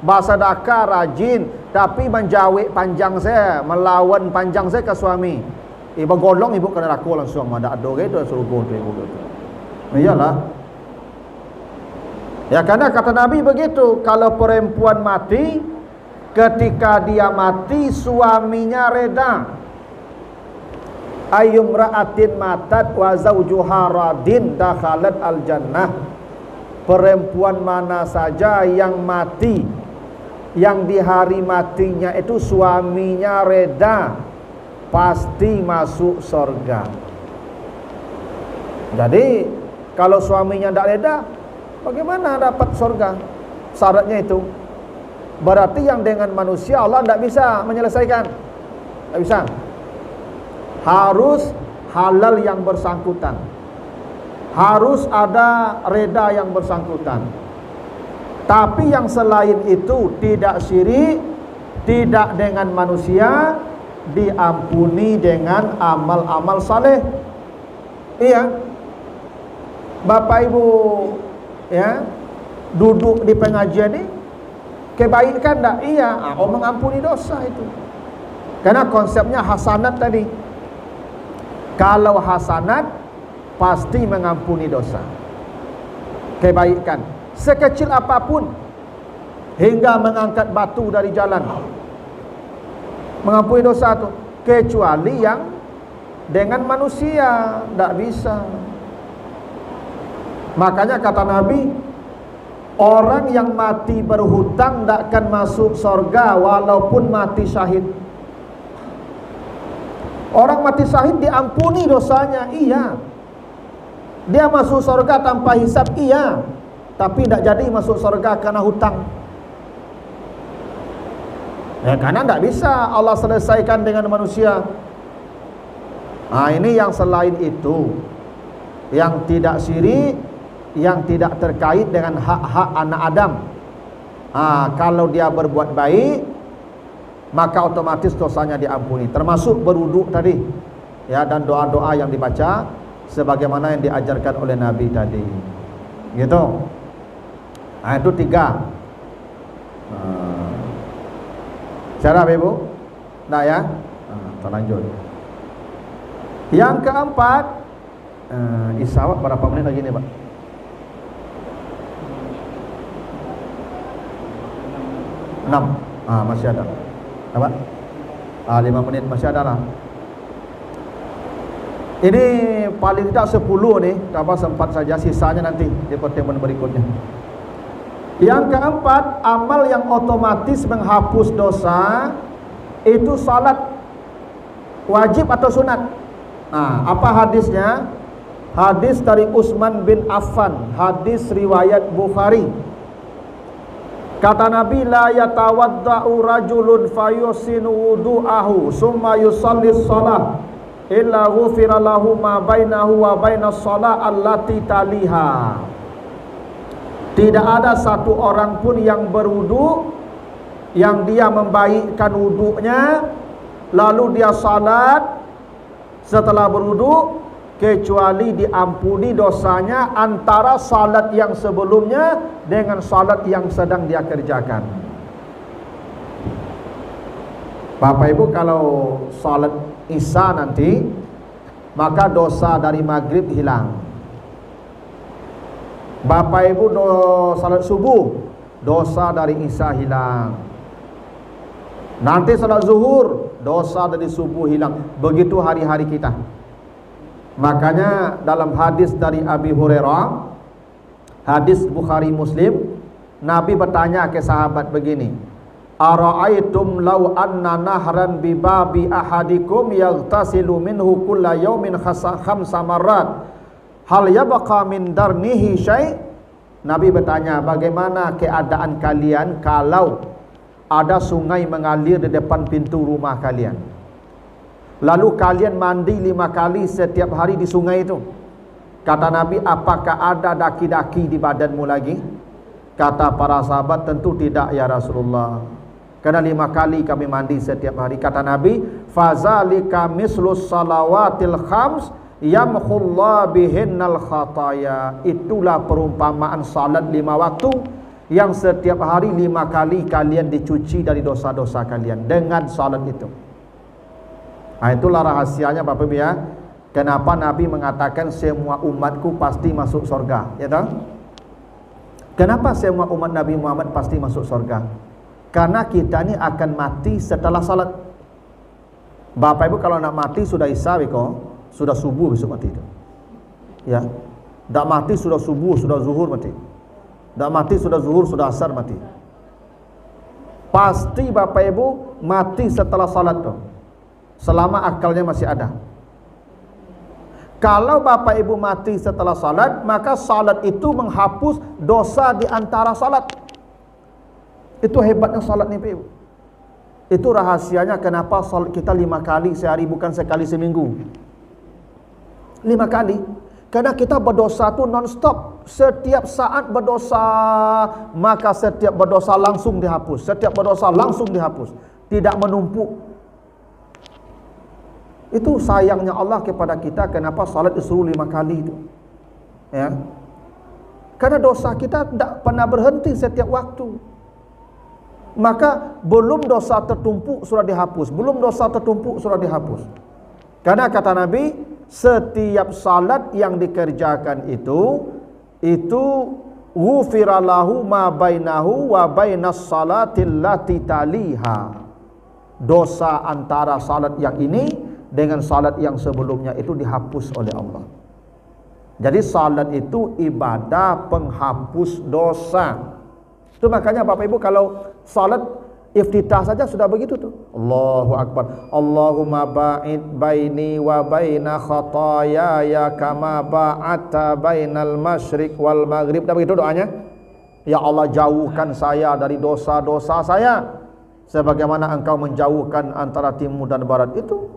bersedekah rajin, tapi menjawab panjang saya, melawan panjang saya ke suami. Ibu golong ibu kena laku langsung, ada gitu suruh tu ibu gitu. Iyalah. Ya karena kata Nabi begitu, kalau perempuan mati, ketika dia mati suaminya reda. Ayyumra'atin matat wa zawjuha radin dakhalat al-jannah. Perempuan mana saja yang mati, yang di hari matinya itu suaminya reda, pasti masuk surga. Jadi kalau suaminya tidak reda, bagaimana dapat surga? Syaratnya itu. Berarti yang dengan manusia Allah tidak bisa menyelesaikan. Tidak bisa. Harus halal yang bersangkutan. Harus ada reda yang bersangkutan. Tapi yang selain itu tidak syirik, tidak dengan manusia, diampuni dengan amal-amal saleh. Iya. Bapak Ibu ya, duduk di pengajian ini kebaikan tak? Iya, Allah mengampuni dosa itu. Karena konsepnya hasanat tadi. Kalau hasanat pasti mengampuni dosa. Kebaikan sekecil apapun, hingga mengangkat batu dari jalan, mengampuni dosa itu. Kecuali yang dengan manusia tak bisa. Makanya kata Nabi, orang yang mati berhutang tak akan masuk surga walaupun mati syahid. Orang mati syahid diampuni dosanya, iya. Dia masuk surga tanpa hisab, iya. Tapi tidak jadi masuk surga karena hutang. Ya, karena tidak bisa Allah selesaikan dengan manusia. Nah, ini yang selain itu, yang tidak syirik, yang tidak terkait dengan hak-hak anak Adam. Kalau dia berbuat baik, maka otomatis dosanya diampuni, termasuk berwudu tadi ya, dan doa-doa yang dibaca sebagaimana yang diajarkan oleh Nabi tadi gitu. Nah itu 3 cara Ibu. Nah ya, kita lanjut. Yang keempat, isawat berapa menit lagi nih Pak? 6. Masih ada apa? 5 menit masih ada lah. Ini paling tidak 10 nih, dapat sempat saja, sisanya nanti di pertemuan berikutnya. Yang keempat, amal yang otomatis menghapus dosa itu salat wajib atau sunat. Nah, apa hadisnya? Hadis dari Utsman bin Affan, hadis riwayat Bukhari. Kata Nabi, la yatawadda'u rajulun fayusinu wudu'ahu summa yusallis shalah illa ghufira lahu ma bainahu wa bainas shalah allati taliha. Tidak ada satu orang pun yang berwudu, yang dia membaikkan wudunya lalu dia salat setelah berwudu, kecuali diampuni dosanya antara salat yang sebelumnya dengan salat yang sedang dia kerjakan. Bapak Ibu, kalau salat Isya nanti, maka dosa dari maghrib hilang. Bapak Ibu salat subuh, dosa dari Isya hilang. Nanti salat zuhur, dosa dari subuh hilang. Begitu hari-hari kita. Makanya dalam hadis dari Abi Hurairah, hadis Bukhari Muslim, Nabi bertanya ke sahabat begini, ara'aitum law anna nahran bi babi ahadikum yaghtasilu minhu kulla yawmin khamsa marrat hal yabqa min darnihi syai'? Nabi bertanya, bagaimana keadaan kalian kalau ada sungai mengalir di depan pintu rumah kalian, lalu kalian mandi 5 kali setiap hari di sungai itu? Kata Nabi, apakah ada daki-daki di badanmu lagi? Kata para sahabat, tentu tidak ya Rasulullah, karena 5 kali kami mandi setiap hari. Kata Nabi, fazalika mislus salawatil khams yamhullah bihinnal khataya. Itulah perumpamaan salat 5 waktu yang setiap hari 5 kali kalian dicuci dari dosa-dosa kalian dengan salat itu. Nah, itulah rahasianya Bapak Ibu ya. Kenapa Nabi mengatakan semua umatku pasti masuk surga, ya toh? Kenapa semua umat Nabi Muhammad pasti masuk surga? Karena kita ini akan mati setelah salat. Bapak Ibu kalau nak mati sudah Isya kok, sudah subuh besok mati itu. Ya. Tak mati sudah subuh, sudah zuhur mati. Tak mati sudah zuhur, sudah asar mati. Pasti Bapak Ibu mati setelah salat tuh, selama akalnya masih ada. Kalau Bapak Ibu mati setelah salat, maka salat itu menghapus dosa di antara salat. Itu hebatnya salat nih Pak Ibu. Itu rahasianya kenapa salat kita 5 kali sehari, bukan sekali seminggu. 5 kali. Karena kita berdosa itu non-stop. Setiap saat berdosa, maka setiap berdosa langsung dihapus. Setiap berdosa langsung dihapus. Tidak menumpuk. Itu sayangnya Allah kepada kita. Kenapa salat disuruh 5 kali itu, ya? Karena dosa kita tidak pernah berhenti setiap waktu. Maka belum dosa tertumpuk sudah dihapus, belum dosa tertumpuk sudah dihapus. Karena kata Nabi, setiap salat yang dikerjakan itu ghufira lahu ma bainahu wa bainas salatil lati taliha. Dosa antara salat yang ini dengan salat yang sebelumnya itu dihapus oleh Allah. Jadi salat itu ibadah penghapus dosa. Itu makanya Bapak Ibu kalau salat iftitah saja sudah begitu tuh. Allahu Akbar. Allahumma ba'id baini wa baina khataaya kama ba'atta bainal masyriq wal maghrib. Dah begitu doanya. Ya Allah, jauhkan saya dari dosa-dosa saya sebagaimana Engkau menjauhkan antara timur dan barat. Itu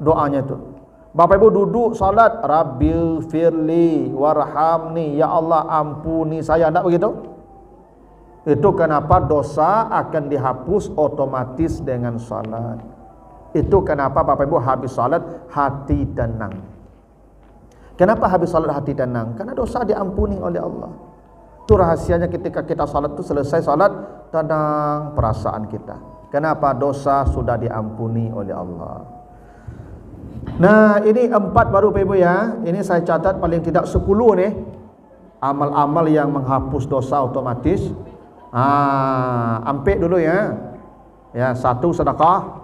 doanya itu. Bapak Ibu duduk salat, Rabbil firli warhamni, ya Allah ampuni saya. Tak begitu? Itu kenapa dosa akan dihapus otomatis dengan salat. Itu kenapa Bapak Ibu habis salat hati tenang. Kenapa habis salat hati tenang? Karena dosa diampuni oleh Allah. Itu rahasianya ketika kita salat itu, selesai salat tenang perasaan kita. Kenapa? Dosa sudah diampuni oleh Allah. Nah, ini 4 baru Bapak Ibu ya. Ini saya catat paling tidak 10 nih amal-amal yang menghapus dosa otomatis. Ambil dulu ya. Ya, 1 sedekah.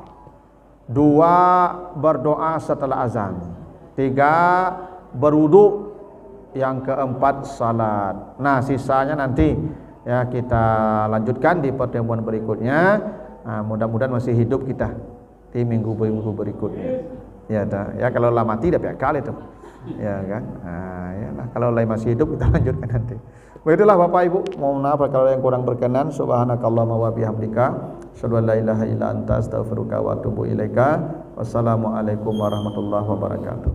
2 berdoa setelah azan, 3 berwudu, yang keempat salat. Nah, sisanya nanti ya kita lanjutkan di pertemuan berikutnya. Nah, mudah-mudahan masih hidup kita di minggu-minggu berikutnya. Ya dah. Ya kalau lah mati dah pihak kali itu. Ya kan? Nah, ya lah. Kalau lain masih hidup kita lanjutkan nanti. Begitulah Bapak Ibu, mohon maaf kalau yang kurang berkenan. Subhanakallahumma wa bihamdika, asyhadu an la ilaha illa anta, astaghfiruka wa atubu ilaika. Wassalamualaikum warahmatullahi wabarakatuh.